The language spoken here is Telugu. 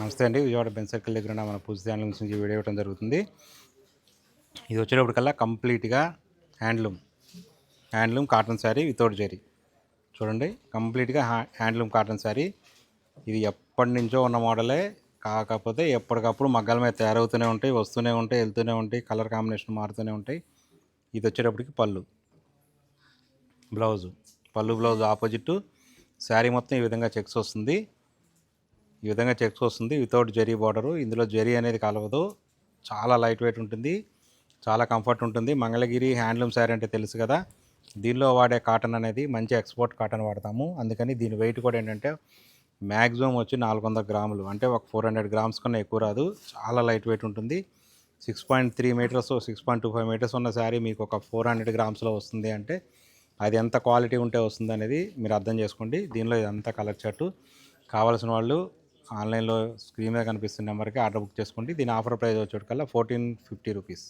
నమస్తే అండి. విజయవాడ బెంజ్ సర్కిల్ దగ్గర ఉన్న మన పూజ హ్యాండ్లూమ్స్ నుంచి వీడియో ఇవ్వడం జరుగుతుంది. ఇది వచ్చేటప్పటికల్లా కంప్లీట్గా handloom cotton sari without zari. చూడండి, కంప్లీట్గా హ్యాండ్లూమ్ కాటన్ శారీ. ఇది ఎప్పటి నుంచో ఉన్న మోడలే, కాకపోతే ఎప్పటికప్పుడు మగ్గాల మీద తయారవుతూనే ఉంటాయి, వస్తూనే ఉంటాయి, వెళ్తూనే ఉంటాయి, కలర్ కాంబినేషన్ మారుతూనే ఉంటాయి. ఇది వచ్చేటప్పటికి బ్లౌజ్ ఆపోజిట్ శారీ మొత్తం ఈ విధంగా చెక్స్ వస్తుంది. Without zari border. ఇందులో జరీ అనేది కలవదు. చాలా లైట్ వెయిట్ ఉంటుంది, చాలా కంఫర్ట్ ఉంటుంది. మంగళగిరి హ్యాండ్లూమ్ శారీ అంటే తెలుసు కదా. దీనిలో వాడే కాటన్ అనేది మంచి ఎక్స్పోర్ట్ కాటన్ వాడతాము. అందుకని దీని వెయిట్ కూడా ఏంటంటే మ్యాక్సిమం వచ్చి 400 గ్రాములు, అంటే ఒక 400 గ్రామ్స్ కన్నా ఎక్కువ రాదు. చాలా లైట్ వెయిట్ ఉంటుంది. 6.3 మీటర్స్ 6.25 మీటర్స్ ఉన్న శారీ మీకు ఒక 400 గ్రామ్స్లో వస్తుంది అంటే అది ఎంత క్వాలిటీ ఉంటే వస్తుంది అనేది మీరు అర్థం చేసుకోండి. దీనిలో ఇదంతా కలర్ చార్టు. కావాల్సిన వాళ్ళు ఆన్లైన్లో స్క్రీన్ మీద కనిపిస్తున్న నెంబర్కి ఆర్డర్ బుక్ చేసుకోండి. దీని ఆఫర్ ప్రైస్ వచ్చేటికల్లా 1450 రూపీస్.